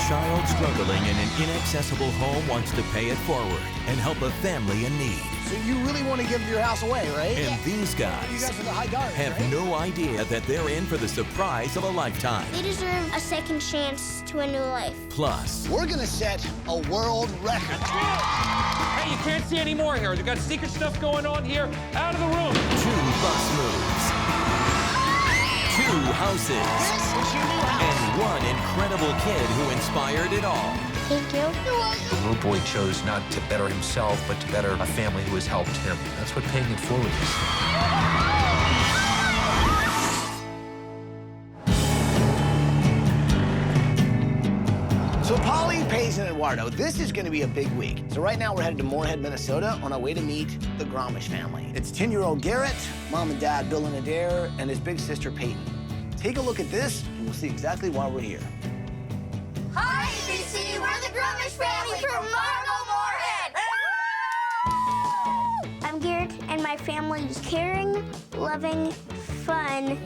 child struggling in an inaccessible home wants to pay it forward and help a family in need. So you really want to give your house away, right? And these guys You guys are the Haidari, have right? no idea that they're in for the surprise of a lifetime. They deserve a second chance to a new life. Plus, We're gonna set a world record. Hey, you can't see any more here. They got secret stuff going on here. Out of the room. 2 bus moves, 2 houses, This is your new house. and 1 incredible kid who inspired it all. Thank you. The little boy chose not to better himself, but to better a family who has helped him. That's what paying it forward is. So Polly, Paige, and Eduardo, this is gonna be a big week. So right now we're headed to Moorhead, Minnesota on our way to meet the Gromish family. It's 10-year-old Garrett, mom and dad Bill and Adair, and his big sister Peyton. Take a look at this and we'll see exactly why we're here. Hi, ABC. We're the Gromish family from Moorhead. I'm Garrett, and my family is caring, loving, fun,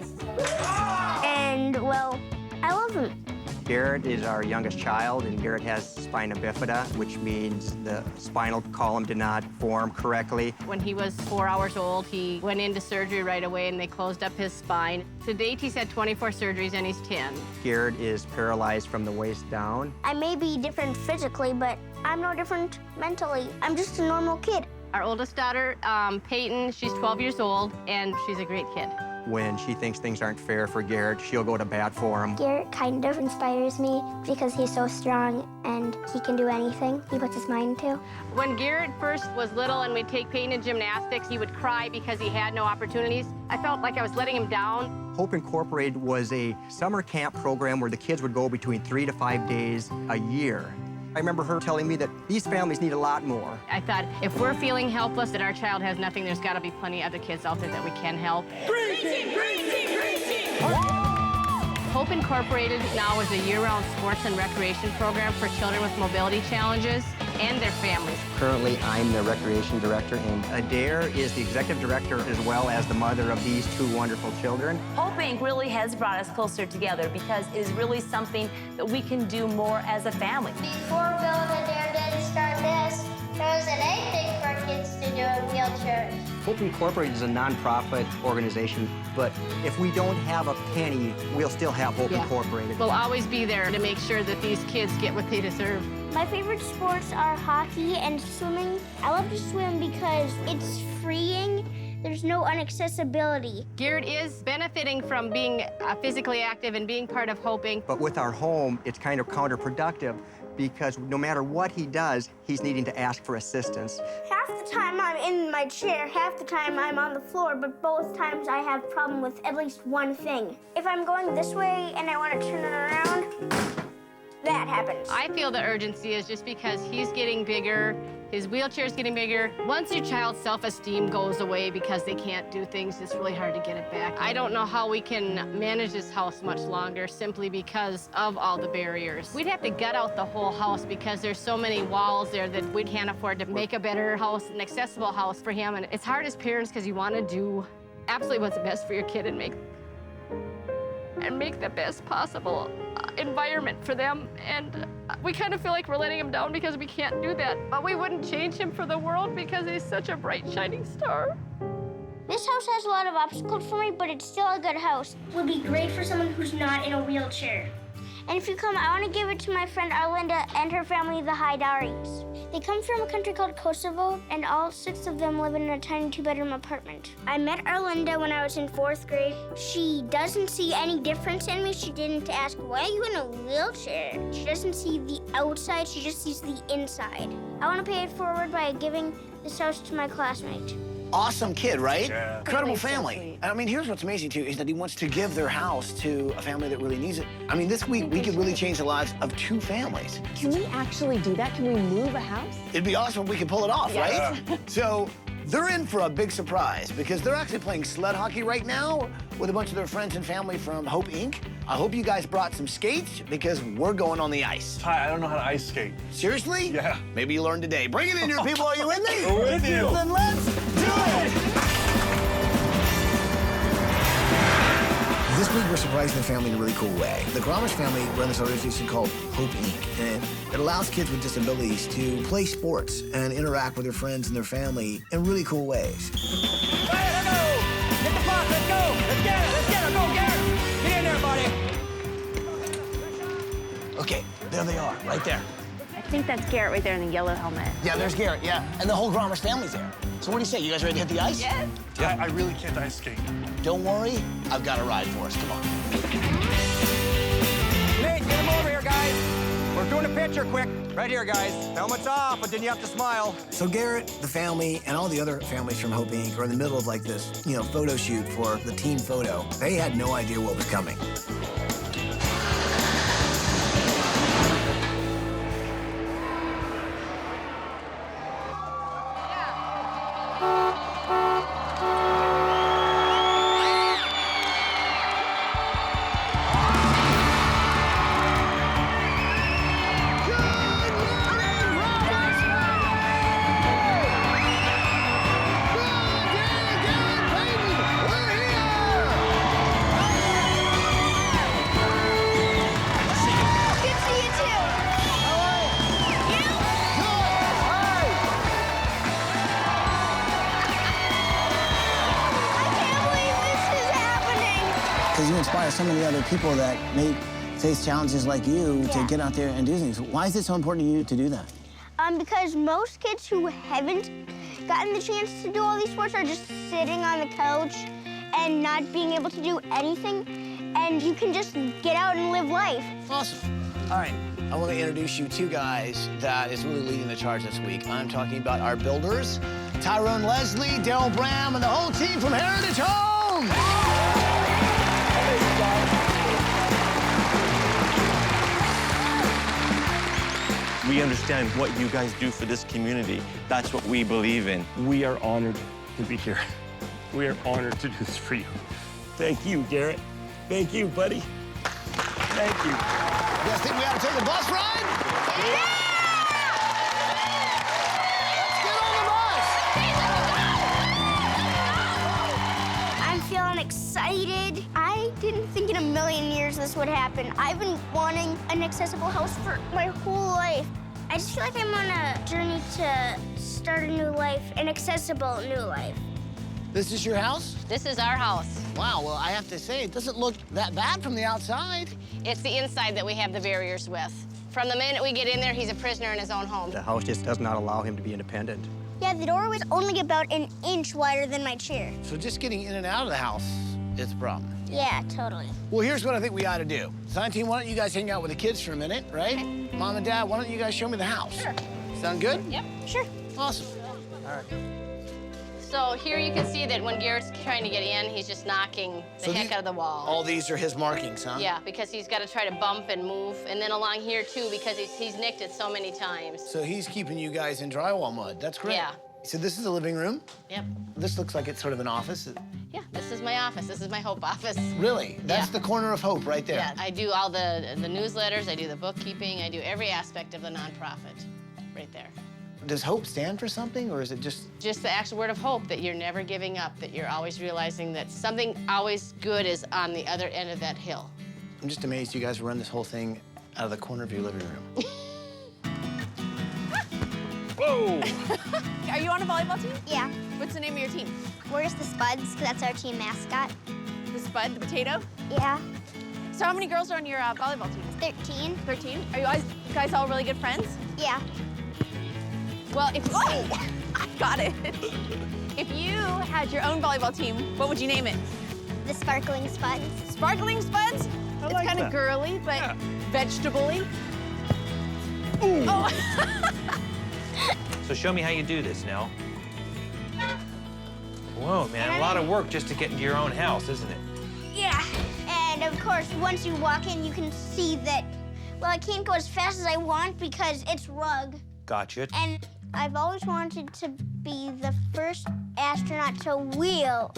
and, well, I love them. Garrett is our youngest child, and Garrett has spina bifida, which means the spinal column did not form correctly. When he was 4 hours old, he went into surgery right away, and they closed up his spine. To date, he's had 24 surgeries, and he's 10. Garrett is paralyzed from the waist down. I may be different physically, but I'm no different mentally. I'm just a normal kid. Our oldest daughter, Peyton, she's 12 years old, and she's a great kid. When she thinks things aren't fair for Garrett, she'll go to bat for him. Garrett kind of inspires me because he's so strong and he can do anything he puts his mind to. When Garrett first was little and we'd take Peyton in gymnastics, he would cry because he had no opportunities. I felt like I was letting him down. Hope Incorporated was a summer camp program where the kids would go between 3 to 5 days a year. I remember her telling me that these families need a lot more. I thought, if we're feeling helpless, that our child has nothing, there's got to be plenty of other kids out there that we can help. Green team, green team, green team. Hope Incorporated now is a year-round sports and recreation program for children with mobility challenges and their families. Currently, I'm the recreation director, and Adair is the executive director as well as the mother of these 2 wonderful children. Hope Inc. really has brought us closer together because it is really something that we can do more as a family. Before Bill and Adair didn't start this, there wasn't anything for kids to do in wheelchairs. Hope Incorporated is a nonprofit organization, but if we don't have a penny, we'll still have Hope Incorporated. We'll always be there to make sure that these kids get what they deserve. My favorite sports are hockey and swimming. I love to swim because it's freeing. There's no inaccessibility. Garrett is benefiting from being physically active and being part of Hope Inc. But with our home, it's kind of counterproductive because no matter what he does, he's needing to ask for assistance. Half the time I'm in my chair, half the time I'm on the floor, but both times I have problem with at least one thing. If I'm going this way and I want to turn it around, that happens. I feel the urgency is just because he's getting bigger, his wheelchair's getting bigger. Once your child's self-esteem goes away because they can't do things, it's really hard to get it back. I don't know how we can manage this house much longer simply because of all the barriers. We'd have to gut out the whole house because there's so many walls there that we can't afford to make a better house, an accessible house for him. And it's hard as parents because you want to do absolutely what's best for your kid and make the best possible environment for them. And we kind of feel like we're letting him down because we can't do that. But we wouldn't change him for the world because he's such a bright, shining star. This house has a lot of obstacles for me, but it's still a good house. Would be great for someone who's not in a wheelchair. And if you come, I want to give it to my friend Arlinda and her family, the Haidaris. They come from a country called Kosovo, and all 6 of them live in a tiny 2-bedroom apartment. I met Arlinda when I was in 4th grade. She doesn't see any difference in me. She didn't ask, why are you in a wheelchair? She doesn't see the outside, she just sees the inside. I want to pay it forward by giving this house to my classmate. Awesome kid, right? Yeah. Incredible Really so family. sweet. I mean, here's what's amazing, too, is that he wants to give their house to a family that really needs it. I mean, this week, we could really change the lives of 2 families. Can we actually do that? Can we move a house? It'd be awesome if we could pull it off, Yes. right? So they're in for a big surprise because they're actually playing sled hockey right now with a bunch of their friends and family from Hope Inc. I hope you guys brought some skates because we're going on the ice. Ty, I don't know how to ice skate. Seriously? Yeah. Maybe you learned today. Bring it in here, people. Are you with me? We're with you. Then let's do it. This This week, we're surprising the family in a really cool way. The Gromish family run this organization called Hope Inc., and it allows kids with disabilities to play sports and interact with their friends and their family in really cool ways. All right, let's go! Get the puck, let's go! Let's get it, go, Garrett! Get in there, buddy! Okay, there they are, right there. I think that's Garrett right there in the yellow helmet. Yeah, there's Garrett, yeah. And the whole Gromish family's there. So what do you say? You guys ready to hit the ice? Yes. Yeah, I really can't ice skate. Don't worry, I've got a ride for us. Come on. Nate, get him over here, guys. We're doing a picture quick. Right here, guys. Helmet's off, but then you have to smile. So Garrett, the family, and all the other families from Hope Inc. are in the middle of like this, photo shoot for the team photo. They had no idea what was coming. Because you inspire so many other people that may face challenges like you to get out there and do things. Why is it so important to you to do that? Because most kids who haven't gotten the chance to do all these sports are just sitting on the couch and not being able to do anything. And you can just get out and live life. Awesome. All right, I want to introduce you two guys that is really leading the charge this week. I'm talking about our builders, Tyrone Leslie, Daryl Bram, and the whole team from Heritage Homes. We understand what you guys do for this community. That's what we believe in. We are honored to be here. We are honored to do this for you. Thank you, Garrett. Thank you, buddy. Thank you. You guys think we ought to take a bus ride? Yeah! Let's get on the bus! I'm feeling excited. I didn't think in a million years this would happen. I've been wanting an accessible house for my whole life. I just feel like I'm on a journey to start a new life, an accessible new life. This is your house? This is our house. Wow, well, I have to say, it doesn't look that bad from the outside. It's the inside that we have the barriers with. From the minute we get in there, he's a prisoner in his own home. The house just does not allow him to be independent. Yeah, the door was only about an inch wider than my chair. So just getting in and out of the house is a problem. Yeah, totally. Well, here's what I think we ought to do. Design team, why don't you guys hang out with the kids for a minute, right? Okay. Mom and Dad, why don't you guys show me the house? Sure. Sound good? Yep. Sure. Awesome. All right. So here you can see that when Garrett's trying to get in, he's just knocking the heck out of the wall. All these are his markings, huh? Yeah, because he's got to try to bump and move. And then along here, too, because he's nicked it so many times. So he's keeping you guys in drywall mud. That's great. Yeah. So this is the living room? Yep. This looks like it's sort of an office. Yeah, this is my office. This is my Hope office. Really? That's Yeah. the corner of hope right there. Yeah, I do all the newsletters, I do the bookkeeping, I do every aspect of the nonprofit right there. Does hope stand for something, or is it just... Just the actual word of hope, that you're never giving up, that you're always realizing that something always good is on the other end of that hill. I'm just amazed you guys run this whole thing out of the corner of your living room. Whoa! Are you on a volleyball team? Yeah. What's the name of your team? We're just the Spuds, because that's our team mascot. The Spud, the potato? Yeah. So how many girls are on your volleyball team? 13. 13? Are you guys all really good friends? Yeah. Well, if I got it. If you had your own volleyball team, what would you name it? The Sparkling Spuds. Sparkling Spuds? It's like kind of that. girly, but Yeah. vegetable-y. Ooh. Oh. So show me how you do this now. Whoa, man, a lot of work just to get into your own house, isn't it? Yeah. And of course, once you walk in, you can see that, well, I can't go as fast as I want because it's rug. Gotcha. And I've always wanted to be the first astronaut to wheel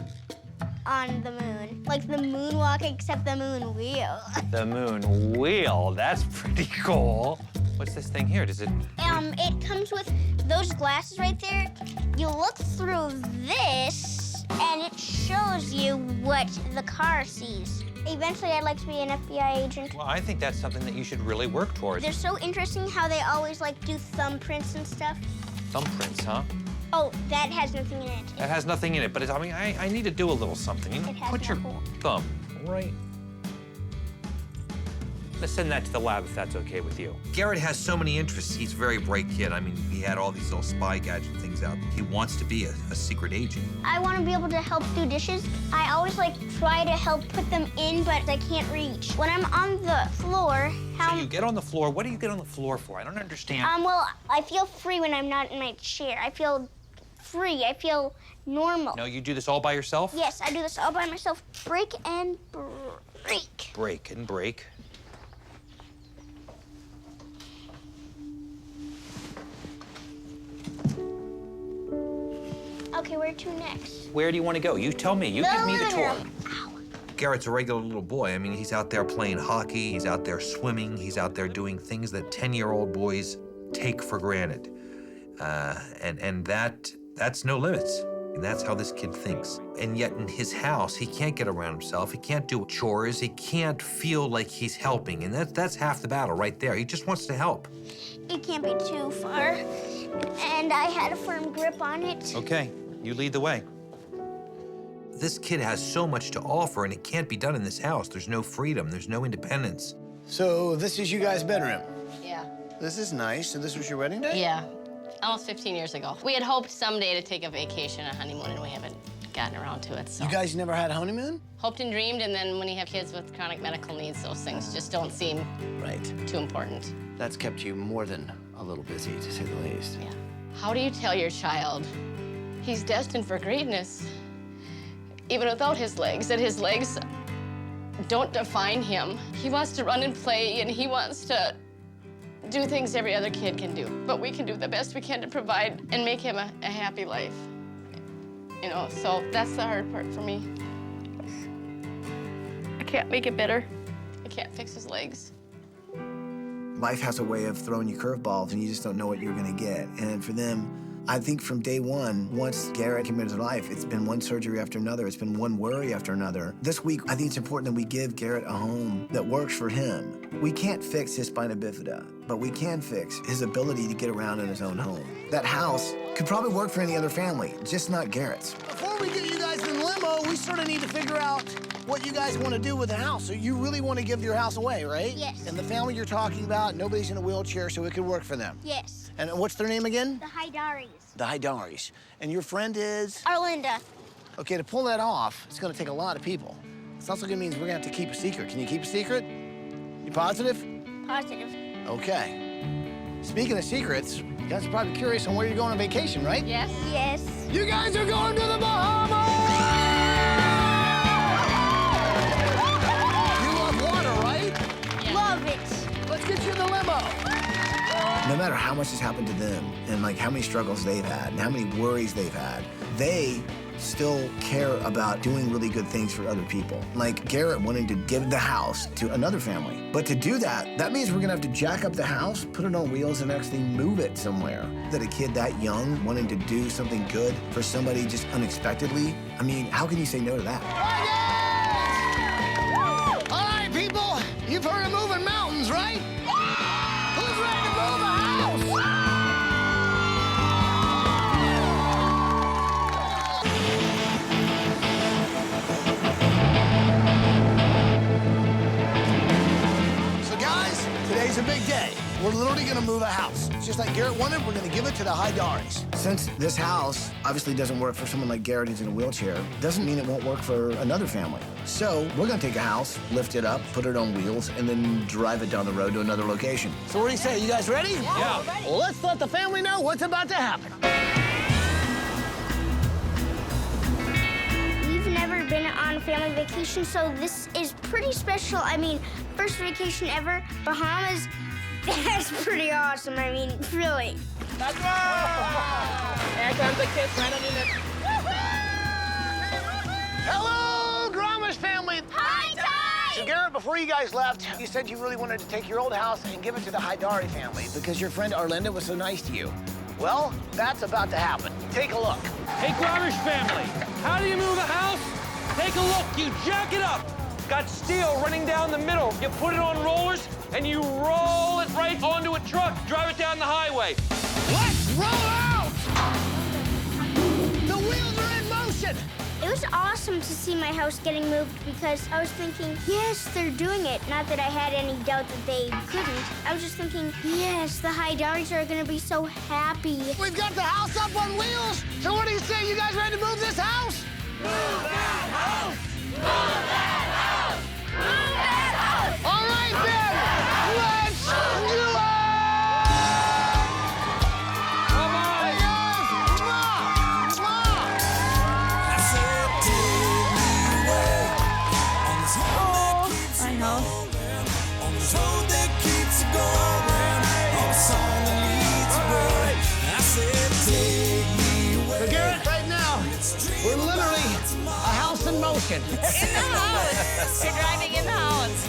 on the moon. Like the moonwalk, except the moon wheel. The moon wheel, that's pretty cool. What's this thing here? Does it... It comes with those glasses right there. You look through this, and it shows you what the car sees. Eventually, I'd like to be an FBI agent. Well, I think that's something that you should really work towards. They're so interesting how they always like do thumbprints and stuff. Thumbprints, huh? Oh, that has nothing in it. That has nothing in it, but I mean, I need to do a little something. You It has put your no hole. thumb right. Let's send that to the lab if that's okay with you. Garrett has so many interests. He's a very bright kid. I mean, he had all these little spy gadget things out. He wants to be a secret agent. I want to be able to help do dishes. I always like try to help put them in, but I can't reach. When I'm on the floor, So you get on the floor. What do you get on the floor for? I don't understand. well, I feel free when I'm not in my chair. I feel free. I feel normal. No, you do this all by yourself? Yes, I do this all by myself. Break and break. Break and break. Okay, where to next? Where do you want to go? You tell me. You give me the tour. Garrett's a regular little boy. I mean, he's out there playing hockey, he's out there swimming, he's out there doing things that 10-year-old boys take for granted. And that's no limits. And that's how this kid thinks. And yet in his house, he can't get around himself, he can't do chores, he can't feel like he's helping. And that's half the battle right there. He just wants to help. It can't be too far. And I had a firm grip on it. Okay, you lead the way. This kid has so much to offer, and it can't be done in this house. There's no freedom, there's no independence. So this is you guys' bedroom. Yeah. This is nice. So this was your wedding day? Yeah. Almost 15 years ago. We had hoped someday to take a vacation, a honeymoon, and we haven't gotten around to it, so. You guys never had a honeymoon? Hoped and dreamed, and then when you have kids with chronic medical needs, those things just don't seem too important. That's kept you more than a little busy, to say the least. Yeah. How do you tell your child he's destined for greatness, even without his legs, that his legs don't define him? He wants to run and play, and he wants to do things every other kid can do. But we can do the best we can to provide and make him a happy life. You know, so that's the hard part for me. I can't make it better. I can't fix his legs. Life has a way of throwing you curveballs, and you just don't know what you're going to get. And for them, I think from day one, once Garrett came into life, it's been one surgery after another. It's been one worry after another. This week, I think it's important that we give Garrett a home that works for him. We can't fix his spina bifida, but we can fix his ability to get around in his own home. That house could probably work for any other family, just not Garrett's. Before we get you guys in the limo, we sort of need to figure out what you guys want to do with the house. So you really want to give your house away, right? Yes. And the family you're talking about, nobody's in a wheelchair, so it could work for them. Yes. And what's their name again? The Haidaris. The Haidaris. And your friend is? Arlinda. Okay, to pull that off, it's gonna take a lot of people. It's also gonna mean we're gonna have to keep a secret. Can you keep a secret? You positive? Positive. Okay. Speaking of secrets, you guys are probably curious on where you're going on vacation, right? Yes. Yes. You guys are going to the Bahamas! You love water, right? Yeah. Love it. Let's get you in the limo. No matter how much has happened to them and like how many struggles they've had and how many worries they've had, they still care about doing really good things for other people. Like Garrett wanting to give the house to another family. But to do that, that means we're gonna have to jack up the house, put it on wheels, and actually move it somewhere. That a kid that young wanting to do something good for somebody just unexpectedly, I mean, how can you say no to that? All right, people, you've heard of moving mountains, right? Who's ready to move a house? So guys, today's a big day. We're literally gonna move a house. Just like Garrett wanted, we're gonna give it to the Haidaris. Since this house obviously doesn't work for someone like Garrett who's in a wheelchair, doesn't mean it won't work for another family. So we're gonna take a house, lift it up, put it on wheels, and then drive it down the road to another location. So what do you say, you guys ready? Yeah. Well, let's let the family know what's about to happen. We've never been on a family vacation, so this is pretty special. I mean, first vacation ever. Bahamas, that's pretty awesome. I mean, really. That's right! There comes the kiss right on your lip. Hello, Grommish family. Hi, Ty! So Garrett, before you guys left, you said you really wanted to take your old house and give it to the Haidari family because your friend Arlinda was so nice to you. Well, that's about to happen. Take a look. Hey, Gromish family, how do you move a house? Take a look. You jack it up. Got steel running down the middle. You put it on rollers, and you roll it right onto a truck. Drive it down the highway. Let's roll out! The wheels are in motion! It was awesome to see my house getting moved because I was thinking, yes, they're doing it. Not that I had any doubt that they couldn't. I was just thinking, yes, the Haidaris are gonna be so happy. We've got the house up on wheels! So what do you say? You guys ready to move this house? Move that house! Move that house! Move that house! All right, then! Let's do it! Come on! Hey, guys! Mwah! Mwah! I know. So, Garrett, right now, we're literally a house in motion. In the house. You're driving in the house.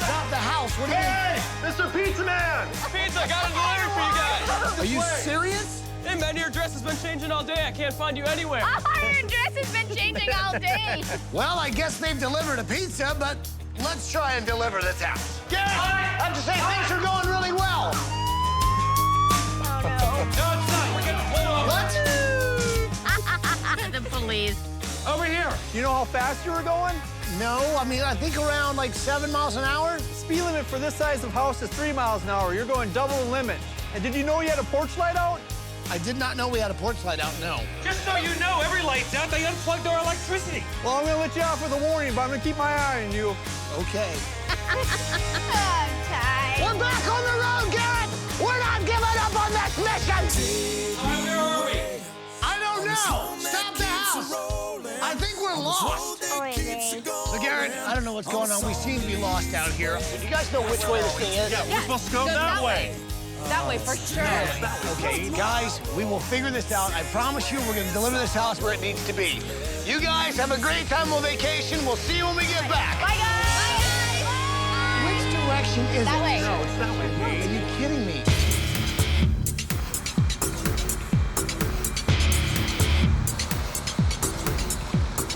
Stop the house. What do you mean? Mr. Pizza Man! Pizza, got it delivered for you guys. Are you serious? Hey, man, your dress has been changing all day. I can't find you anywhere. Your dress has been changing all day. Well, I guess they've delivered a pizza, but let's try and deliver this house. Garrett, I have to say things are going really well. No, it's not. We're getting pulled over. What? The police. Over here. You know how fast you were going? No, I mean, I think around like 7 miles an hour. Speed limit for this size of house is 3 miles an hour. You're going double the limit. And did you know you had a porch light out? I did not know we had a porch light out, no. Just so you know, every light's out. They unplugged our electricity. Well, I'm gonna let you off with a warning, but I'm gonna keep my eye on you. Okay. I'm tired. We're back on the road, Garrett! We're not giving up on this mission! Where are we? I don't know. Stop the house. I think we're lost. So, Garrett, I don't know what's going on. We seem to be lost out here. Do you guys know which way this thing is? Yeah, we're supposed to go that way. That way, for sure. Okay, guys, we will figure this out. I promise you we're going to deliver this house where it needs to be. You guys have a great time on vacation. We'll see you when we get back. Bye, guys. Which direction is That it? way. No, it's that way. Are you kidding me?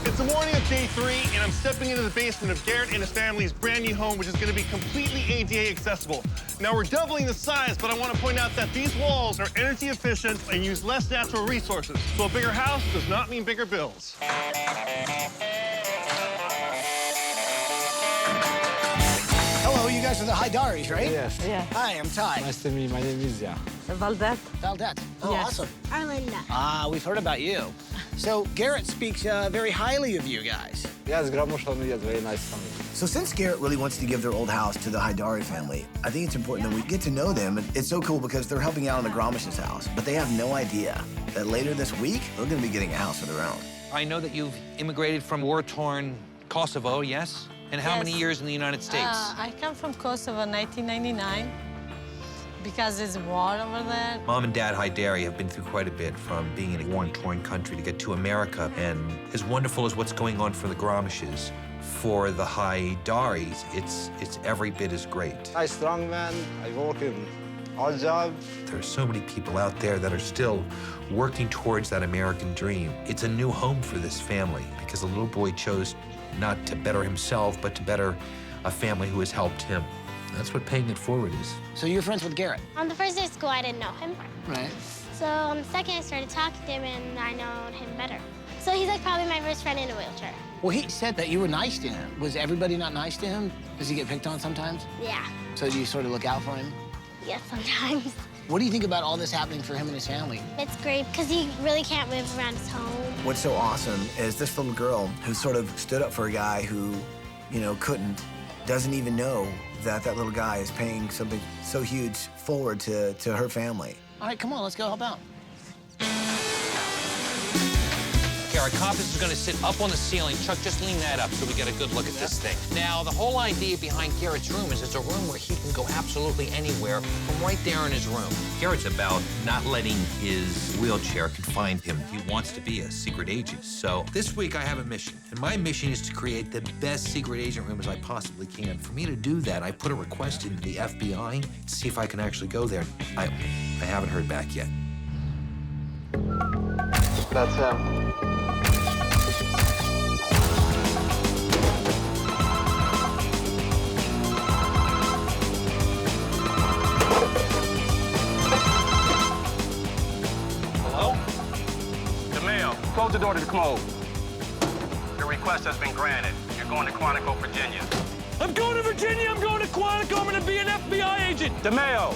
It's the morning of day 3, and I'm stepping into the basement of Garrett and his family's brand new home, which is going to be completely ADA accessible. Now, we're doubling the size, but I want to point out that these walls are energy efficient and use less natural resources. So a bigger house does not mean bigger bills. Hello, you guys are the Haidaris, right? Yes. Yeah. Hi, I'm Ty. Nice to meet you. My name is Zia. Valdette. Valdette. Oh, Yes. awesome. Arlinda. Ah, we've heard about you. So Garrett speaks very highly of you guys. Yes, Gromish family is very nice family. So since Garrett really wants to give their old house to the Haidari family, I think it's important that we get to know them. And it's so cool because they're helping out on the Gromish's house, but they have no idea that later this week, they're gonna be getting a house of their own. I know that you've immigrated from war-torn Kosovo, yes? And how many Yes. years in the United States? I come from Kosovo in 1999 because there's war over there. Mom and Dad Haidari have been through quite a bit from being in a war-torn country to get to America. And as wonderful as what's going on for the Gromishes, for the Haidaris, it's every bit as great. I'm a strong man. I work in odd job. There's so many people out there that are still working towards that American dream. It's a new home for this family because the little boy chose not to better himself, but to better a family who has helped him. That's what paying it forward is. So you're friends with Garrett? On the first day of school, I didn't know him. Right. So on the second, I started talking to him, and I know him better. So he's like probably my best friend in a wheelchair. Well, he said that you were nice to him. Was everybody not nice to him? Does he get picked on sometimes? Yeah. So do you sort of look out for him? Yes, sometimes. What do you think about all this happening for him and his family? It's great because he really can't live around his home. What's so awesome is this little girl who sort of stood up for a guy who, couldn't, doesn't even know that that little guy is paying something so huge forward to her family. All right, come on, let's go help out. our compass is going to sit up on the ceiling. Chuck, just lean that up so we get a good look at this thing. Now, the whole idea behind Garrett's room is it's a room where he can go absolutely anywhere from right there in his room. Garrett's about not letting his wheelchair confine him. He wants to be a secret agent. So this week I have a mission, and my mission is to create the best secret agent room as I possibly can. For me to do that, I put a request into the FBI to see if I can actually go there. I haven't heard back yet. That's him. Hello? DeMeo, close the door to the commode. Your request has been granted. You're going to Quantico, Virginia. I'm going to Virginia. I'm going to Quantico. I'm going to be an FBI agent. DeMeo.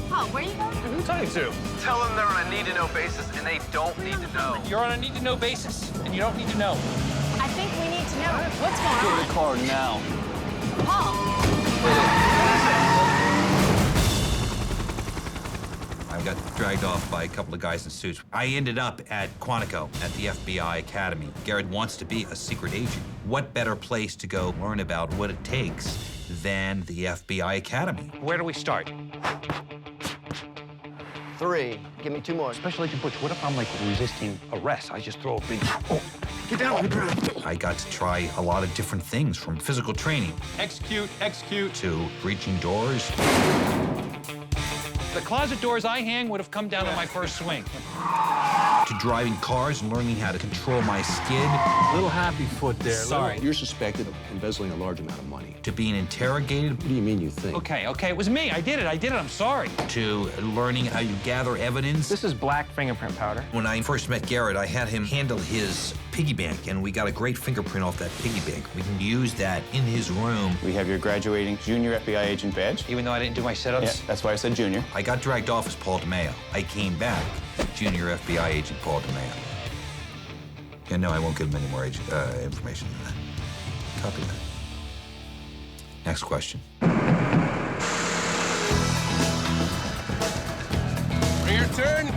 Oh, where are you going? Who are you talking to? Tell them they're on a need-to-know basis, and they don't need to know. You're on a need-to-know basis, and you don't need to know. I think we need to know what's going on. Get the car now. Paul. I got dragged off by a couple of guys in suits. I ended up at Quantico at the FBI Academy. Garrett wants to be a secret agent. What better place to go learn about what it takes than the FBI Academy? Where do we start? 3. Give me 2 more. Special Agent Butch, what if I'm, like, resisting arrest? I just throw a big... Oh, Get down on the ground. I got to try a lot of different things, from physical training Execute, execute. to breaching doors. The closet doors I hang would have come down on my first swing. To driving cars and learning how to control my skid. Little happy foot there. Sorry. You're suspected of embezzling a large amount of money. To being interrogated. What do you mean you think? Okay, it was me. I did it, I'm sorry. To learning how you gather evidence. This is black fingerprint powder. When I first met Garrett, I had him handle his piggy bank, and we got a great fingerprint off that piggy bank. We can use that in his room. We have your graduating junior FBI agent badge. Even though I didn't do my sit-ups? That's why I said junior. I got dragged off as Paul DeMeo. I came back, junior FBI agent Paul DeMeo. Yeah, no, I won't give him any more information than that. Copy that. Next question. Your turn.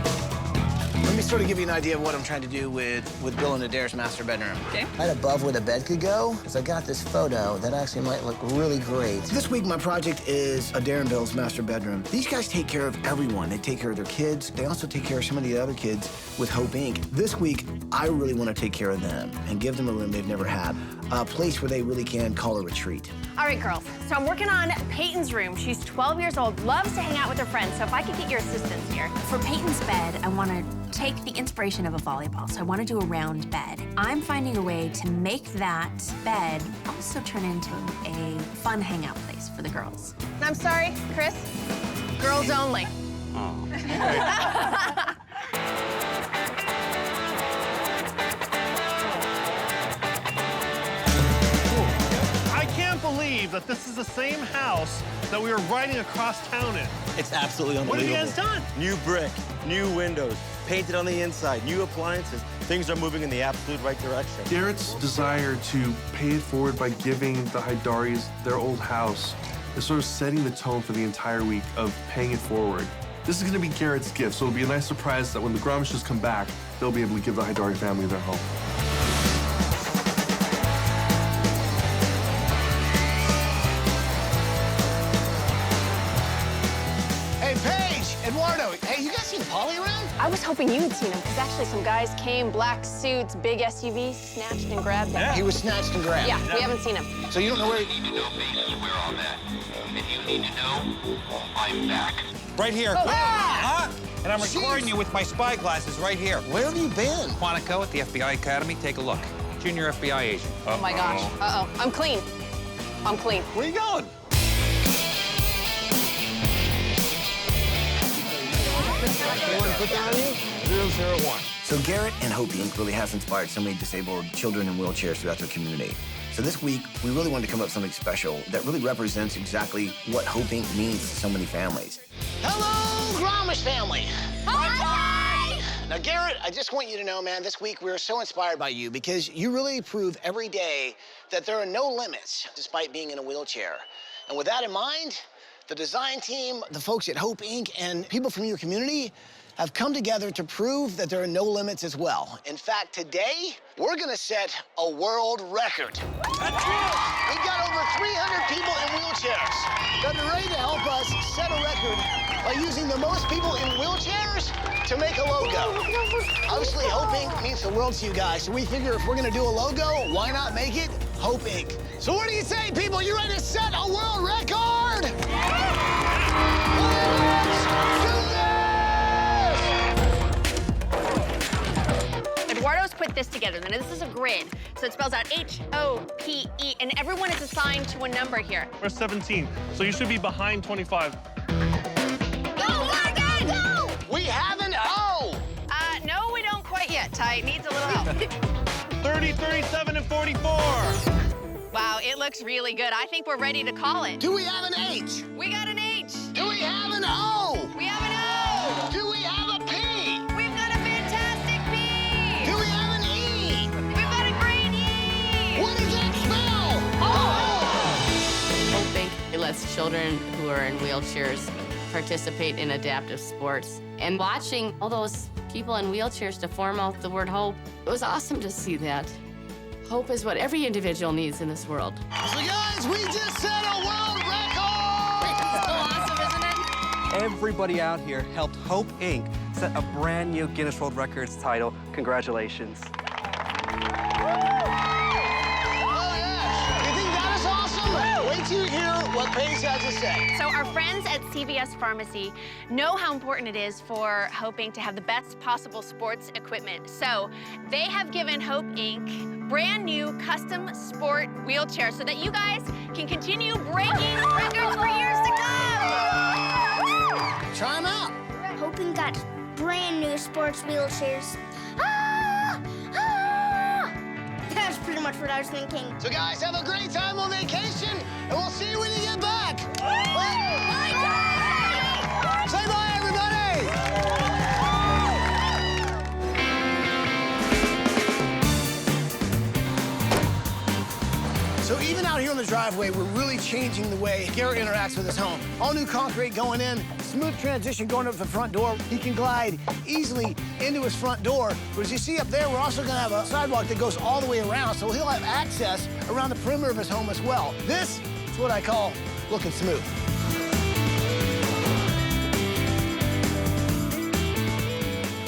Let me sort of give you an idea of what I'm trying to do with Bill and Adair's master bedroom. Okay. Right above where the bed could go, is I got this photo that actually might look really great. This week, my project is Adair and Bill's master bedroom. These guys take care of everyone. They take care of their kids. They also take care of some of the other kids with Hope Inc. This week, I really want to take care of them and give them a room they've never had, a place where they really can call a retreat. All right, girls. So I'm working on Peyton's room. She's 12 years old, loves to hang out with her friends. So if I could get your assistance here. For Peyton's bed, I want to take the inspiration of a volleyball. So I want to do a round bed. I'm finding a way to make that bed also turn into a fun hangout place for the girls. I'm sorry, Chris. Girls only. Oh. I can't believe that this is the same house that we were riding across town in. It's absolutely What unbelievable. have you guys done? New brick, new windows, painted on the inside, new appliances. Things are moving in the absolute right direction. Garrett's desire to pay it forward by giving the Haidaris their old house is sort of setting the tone for the entire week of paying it forward. This is going to be Garrett's gift, so it'll be a nice surprise that when the Gromishes come back, they'll be able to give the Haidari family their home. Hey, Paige, Eduardo, hey, you guys seen Polly around? I was hoping you had seen him, because actually some guys came, black suits, big SUV, snatched and grabbed him. He was snatched and grabbed. Yeah, we haven't seen him. So you don't know where... You need to know basically where I'm at. If you need to know, I'm back. Right here. Oh. Ah! And I'm recording you with my spy glasses right here. Where have you been? Quantico at the FBI Academy. Take a look. Junior FBI agent. Oh my gosh. Uh-oh. I'm clean. I'm clean. Where are you going? Put that on you? 001. So Garrett and Hope Inc. really has inspired so many disabled children in wheelchairs throughout their community. So this week, we really wanted to come up with something special that really represents exactly what Hope Inc. means to so many families. Hello, Gromish family. Hi! Now, Garrett, I just want you to know, man, this week we are so inspired by you because you really prove every day that there are no limits despite being in a wheelchair. And with that in mind, the design team, the folks at Hope Inc., and people from your community have come together to prove that there are no limits as well. In fact, today, we're gonna set a world record. We've got over 300 people in wheelchairs that are ready to help us set a record by using the most people in wheelchairs to make a logo. Obviously, Hope Inc. means the world to you guys, so we figure if we're gonna do a logo, why not make it Hope Inc.? So what do you say, people? You ready to set a world record? Let's do this! Eduardo's put this together. Now, this is a grid, so it spells out H-O-P-E, and everyone is assigned to a number here. We're 17, so you should be behind 25. We have an O! No, we don't quite yet, Ty. It needs a little help. 30, 37, and 44. Wow, it looks really good. I think we're ready to call it. Do we have an H? We got an H. Do we have an O? We have an O. Do we have a P? We've got a fantastic P. Do we have an E? We've got a great E. What does that spell? Oh! Hope Inc. It lets children who are in wheelchairs participate in adaptive sports. And watching all those people in wheelchairs to form out the word hope, it was awesome to see that. Hope is what every individual needs in this world. So guys, we just set a world record! It's so awesome, isn't it? Everybody out here helped Hope Inc. set a brand new Guinness World Records title. Congratulations. Oh, yeah. You think that is awesome? Wait till you hear what Paige has to say. So our friends at CVS Pharmacy know how important it is for Hope Inc. to have the best possible sports equipment. So they have given Hope Inc. brand new custom sport wheelchairs so that you guys can continue breaking records for years to come. Try them out. Hope Inc. got brand new sports wheelchairs. That's pretty much what I was thinking. So guys, have a great time on vacation, and we'll see you when you get back. Say bye, everybody! So even out here on the driveway, we're really changing the way Garrett interacts with his home. All new concrete going in, smooth transition going up the front door. He can glide easily into his front door. But as you see up there, we're also gonna have a sidewalk that goes all the way around, so he'll have access around the perimeter of his home as well. This is what I call looking smooth.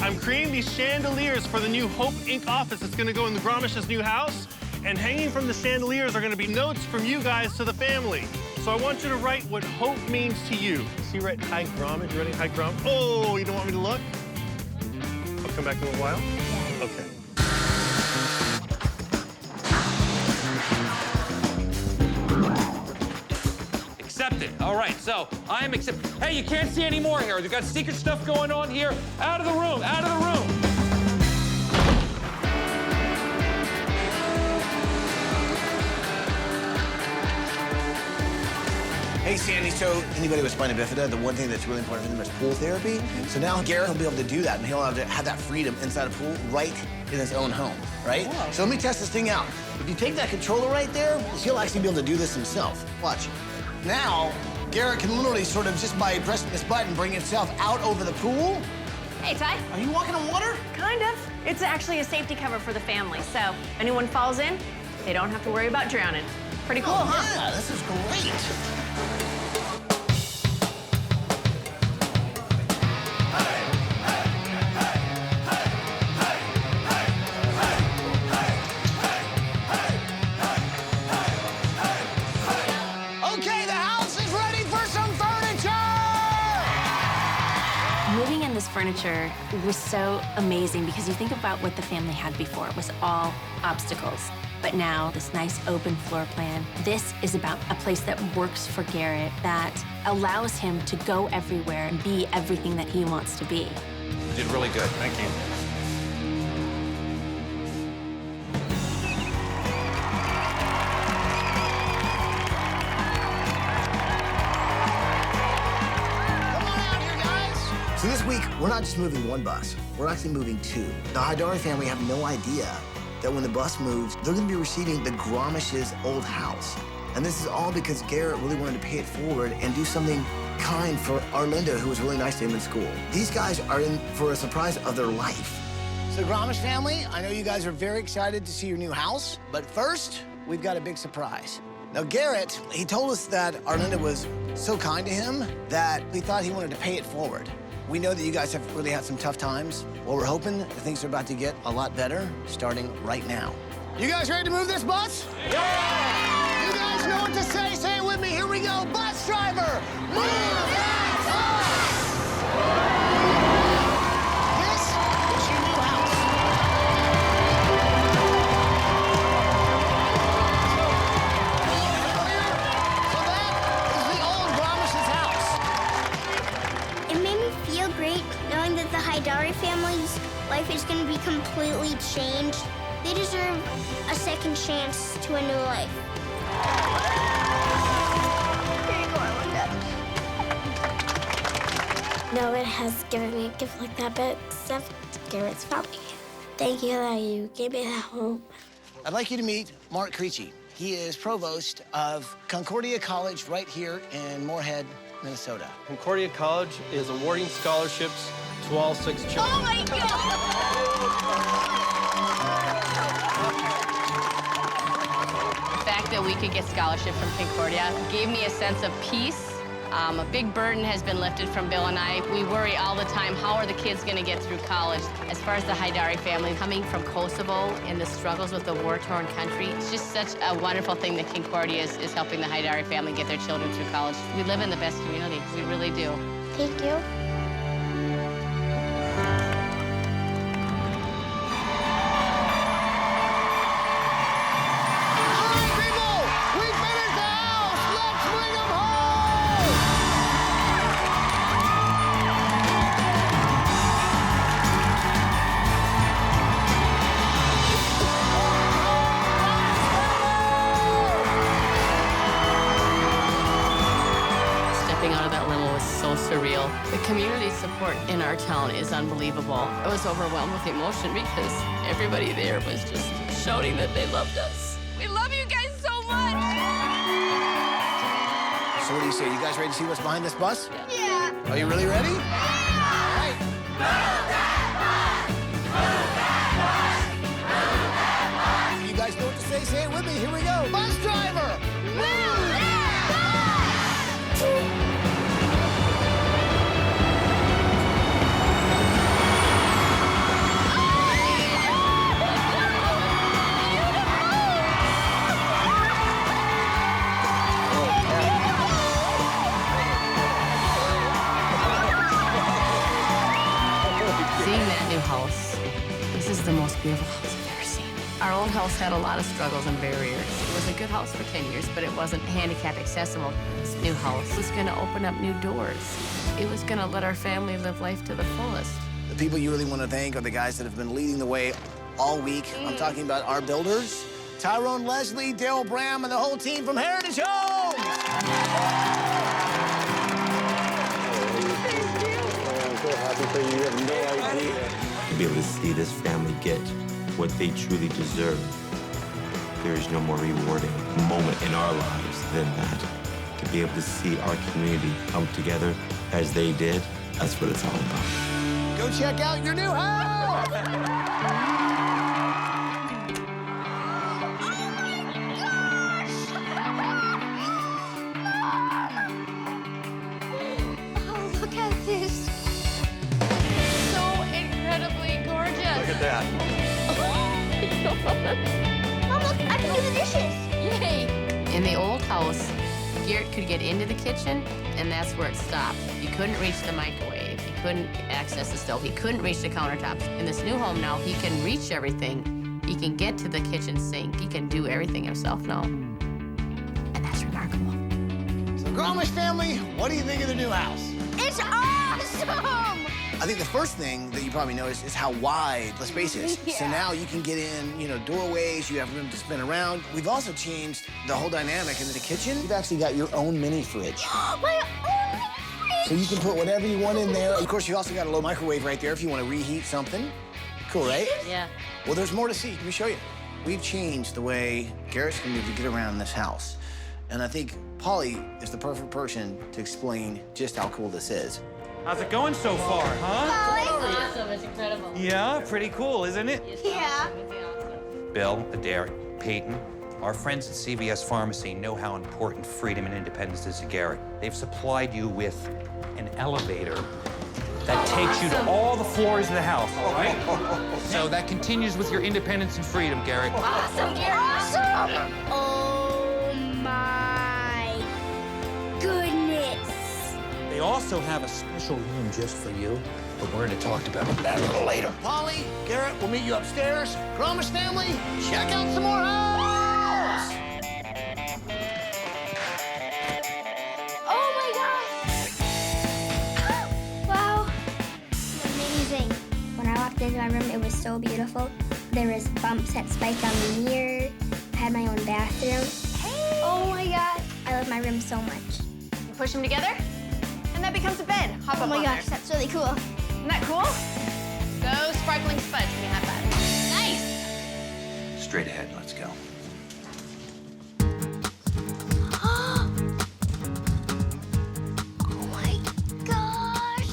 I'm creating these chandeliers for the new Hope Inc. office that's gonna go in the Gromish's new house. And hanging from the chandeliers are gonna be notes from you guys to the family. So I want you to write what hope means to you. See, write Hi Gromish, you ready? Hi Gromish. Oh, you don't want me to look? I'll come back in a while. Okay. Accepted. All right, so I am accepted. Hey, you can't see any more here. We've got secret stuff going on here. Out of the room, out of the room. Hey, Sandy, so anybody with spina bifida, the one thing that's really important for them is pool therapy. So now Garrett will be able to do that, and he'll have that freedom inside a pool right in his own home, right? Oh. So let me test this thing out. If you take that controller right there, he'll actually be able to do this himself. Watch. Now, Garrett can literally sort of, just by pressing this button, bring himself out over the pool. Hey, Ty. Are you walking on water? Kind of. It's actually a safety cover for the family, so if anyone falls in, they don't have to worry about drowning. Pretty cool, huh? Yeah, this is great. Okay, the house is ready for some furniture! Moving in this furniture was so amazing because you think about what the family had before. It was all obstacles. But now, this nice open floor plan, this is about a place that works for Garrett, that allows him to go everywhere and be everything that he wants to be. You did really good. Thank you. So this week, we're not just moving one bus, we're actually moving two. The Haidari family have no idea that when the bus moves, they're gonna be receiving the Gromish's old house. And this is all because Garrett really wanted to pay it forward and do something kind for Arlinda, who was really nice to him in school. These guys are in for a surprise of their life. So, Gromish family, I know you guys are very excited to see your new house, but first, we've got a big surprise. Now, Garrett, he told us that Arlinda was so kind to him that he thought he wanted to pay it forward. We know that you guys have really had some tough times. Well, we're hoping that things are about to get a lot better starting right now. You guys ready to move this bus? Yeah! You guys know what to say. Say it with me. Here we go. Bus driver, move that bus! This is your new house. So that is the old Gromish's house. It made me feel great knowing that the Haidari family's life is going to be completely changed. They deserve a second chance to a new life. Here you go, Arlinda. No one has given me a gift like that, but except Garrett's family. Thank you that you gave me that home. I'd like you to meet Mark Creechy. He is provost of Concordia College right here in Moorhead, Minnesota. Concordia College is awarding scholarships to all 6 children. Oh my God! The fact that we could get scholarships from Concordia gave me a sense of peace. A big burden has been lifted from Bill and I. We worry all the time, how are the kids going to get through college? As far as the Haidari family coming from Kosovo and the struggles with the war-torn country, it's just such a wonderful thing that Concordia is helping the Haidari family get their children through college. We live in the best community. We really do. Thank you. Surreal. The community support in our town is unbelievable. I was overwhelmed with emotion because everybody there was just shouting that they loved us. We love you guys so much! So what do you say? You guys ready to see what's behind this bus? Yeah. Are you really ready? Yeah. All right. Move that bus! Move that bus! Move that bus! You guys know what to say? Say it with me. Here we go. Bus driver! Move that bus! Seeing that new house, this is the most beautiful house I've ever seen. Our old house had a lot of struggles and barriers. It was a good house for 10 years, but it wasn't handicap accessible. This new house was gonna open up new doors. It was gonna let our family live life to the fullest. The people you really want to thank are the guys that have been leading the way all week. I'm talking about our builders, Tyrone Leslie, Daryl Bram, and the whole team from Heritage Homes. Happy for you. You have no idea. To be able to see this family get what they truly deserve, there is no more rewarding moment in our lives than that. To be able to see our community come together as they did, that's what it's all about. Go check out your new house! Oh, look at this. Look at that. Mom, look, I can do the dishes. Yay! In the old house, Garrett could get into the kitchen, and that's where it stopped. He couldn't reach the microwave. He couldn't access the stove. He couldn't reach the countertops. In this new home now, he can reach everything. He can get to the kitchen sink. He can do everything himself now. And that's remarkable. So, Gromish family, what do you think of the new house? It's awesome! I think the first thing that you probably noticed is how wide the space is. Yeah. So now you can get in, doorways, you have room to spin around. We've also changed the whole dynamic in the kitchen. You've actually got your own mini fridge. My own fridge! So you can put whatever you want in there. Of course, you also got a little microwave right there if you want to reheat something. Cool, right? Yeah. Well, there's more to see. Let me show you. We've changed the way Garrett's going to get around this house. And I think Polly is the perfect person to explain just how cool this is. How's it going so far, huh? Awesome, it's incredible. Yeah, pretty cool, isn't it? Yeah. Bill, Haidari, Peyton, our friends at CVS Pharmacy know how important freedom and independence is to Garrett. They've supplied you with an elevator that takes you to all the floors of the house, all right? So that continues with your independence and freedom, Garrett. Awesome, Garrett. Awesome. Oh my goodness. They also have a special room just for you, but we're going to talk about that a little later. Polly, Garrett, we'll meet you upstairs. Gromish family, check out some more house! Oh my gosh. Wow. Amazing. When I walked into my room, it was so beautiful. There was bumps that spiked on the mirror. I had my own bathroom. Hey. Oh my God. I love my room so much. You push them together, and that becomes a bed. Hop Oh up my on gosh, there. that's really cool. Isn't that cool? Go sparkling spuds when you have that. Nice. Straight ahead, let's go. Oh my gosh.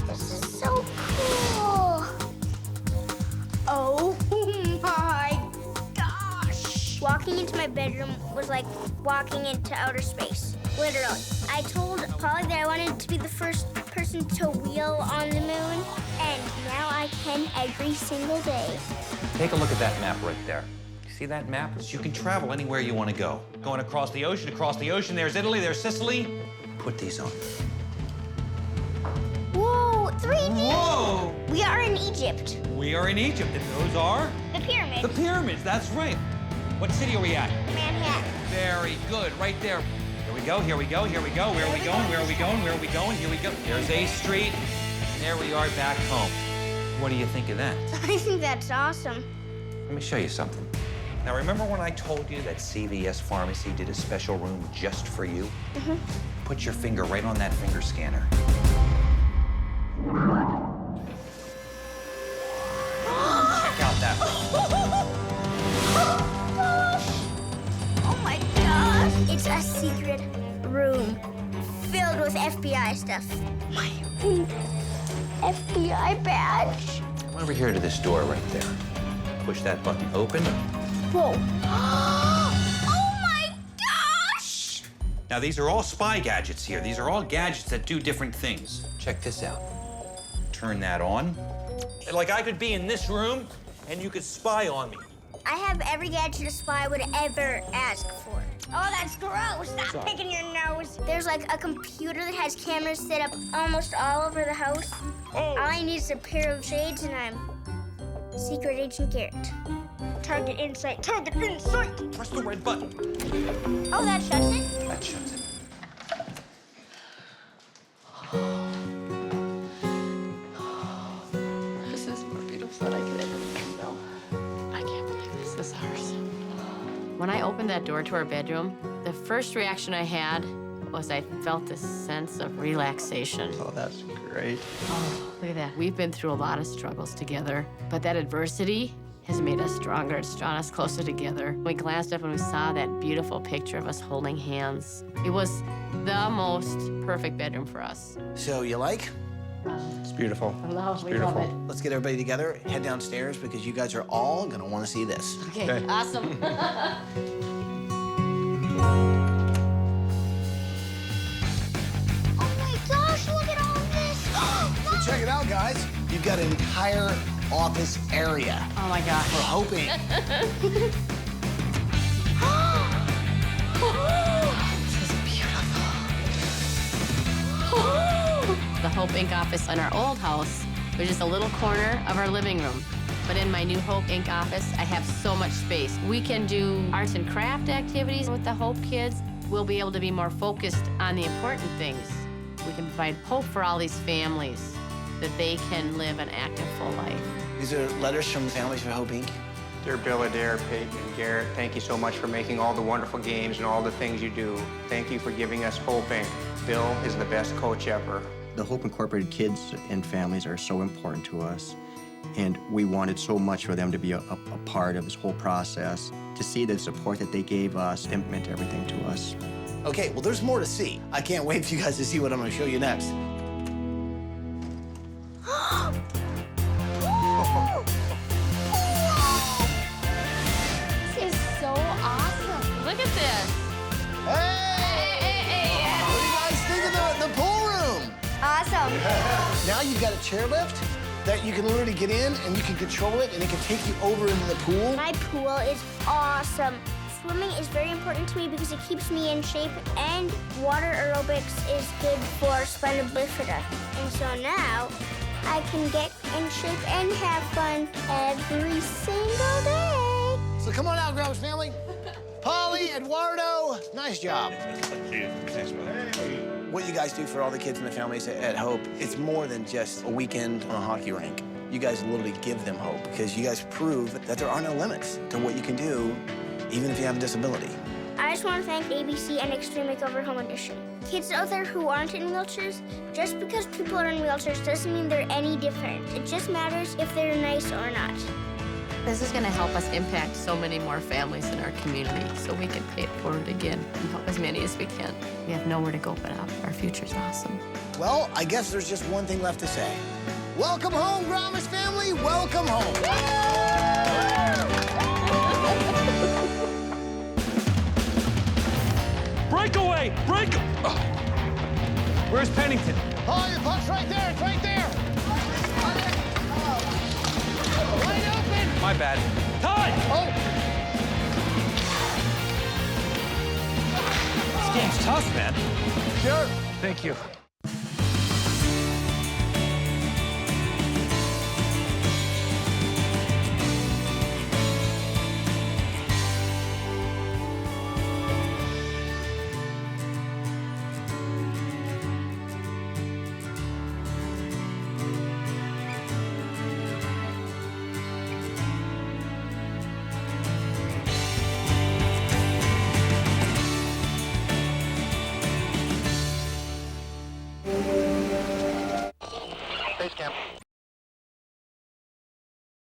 This is so cool. Oh my gosh. Walking into my bedroom was like walking into outer space, literally. I told Polly that I wanted to be the first person to wheel on the moon, and now I can every single day. Take a look at that map right there. See that map? You can travel anywhere you want to go. Going across the ocean, there's Italy, there's Sicily. Put these on. Whoa, 3D! Whoa! We are in Egypt. We are in Egypt, and those are? The pyramids. The pyramids, that's right. What city are we at? Manhattan. Very good, right there. Here we go, here we go, here we go. Where are we going, where are we going, where are we going? Here we go. There's A Street. There we are back home. What do you think of that? I think that's awesome. Let me show you something. Now, remember when I told you that CVS Pharmacy did a special room just for you? Mm-hmm. Put your finger right on that finger scanner. Check out that room. Oh my gosh! It's a secret room filled with FBI stuff. My FBI badge. Come over here to this door right there. Push that button open. Whoa. Oh my gosh! Now, these are all spy gadgets here. These are all gadgets that do different things. Check this out. Turn that on. Like I could be in this room, and you could spy on me. I have every gadget a spy would ever ask for. Oh, that's gross. Stop Sorry. picking your nose. There's like a computer that has cameras set up almost all over the house. Oh. All I need is a pair of shades, and I'm Secret Agent Garrett. Target insight. Target insight. Press the red button. Oh, that shuts it? That shuts it. This is more beautiful than I could ever know. I can't believe this is ours. When I opened that door to our bedroom, the first reaction I had was I felt this sense of relaxation. Oh, that's great. Oh, look at that. We've been through a lot of struggles together, but that adversity has made us stronger. It's drawn us closer together. We glanced up and we saw that beautiful picture of us holding hands. It was the most perfect bedroom for us. So you like? It's beautiful. I love, It's we beautiful. love it. Let's get everybody together, head downstairs, because you guys are all gonna wanna see this. Okay, awesome. Oh my gosh, look at all of this. So check it out, guys. You've got an entire office area. Oh my gosh. We're hoping. This is beautiful. The Hope Inc. office in our old house was just a little corner of our living room. But in my new Hope Inc. office, I have so much space. We can do arts and craft activities with the Hope kids. We'll be able to be more focused on the important things. We can provide hope for all these families that they can live an active, full life. These are letters from Families for Hope Inc. Dear Bill, Haidari, Peyton, and Garrett, thank you so much for making all the wonderful games and all the things you do. Thank you for giving us Hope Inc. Bill is the best coach ever. The Hope Incorporated kids and families are so important to us. And we wanted so much for them to be a part of this whole process, to see the support that they gave us. It meant everything to us. Okay, well, there's more to see. I can't wait for you guys to see what I'm gonna show you next. This is so awesome. Look at this. Hey! What do you guys think of the pool room? Awesome. Now you've got a chairlift that you can literally get in and you can control it and it can take you over into the pool. My pool is awesome. Swimming is very important to me because it keeps me in shape, and water aerobics is good for spina bifida. And so now I can get in shape and have fun every single day. So come on out, Grouse family. Polly, Eduardo, nice job. What you guys do for all the kids and the families at Hope, it's more than just a weekend on a hockey rink. You guys literally give them hope because you guys prove that there are no limits to what you can do, even if you have a disability. I just want to thank ABC and Extreme Makeover Home Edition. Kids out there who aren't in wheelchairs, just because people are in wheelchairs doesn't mean they're any different. It just matters if they're nice or not. This is going to help us impact so many more families in our community so we can pay it forward again and help as many as we can. We have nowhere to go but up. Our future's awesome. Well, I guess there's just one thing left to say. Welcome home, Gromish family. Welcome home. Breakaway! Where's Pennington? Oh, your puck's right there. It's right there. Wide open. My bad. Time! Oh. This game's tough, man. Sure. Thank you.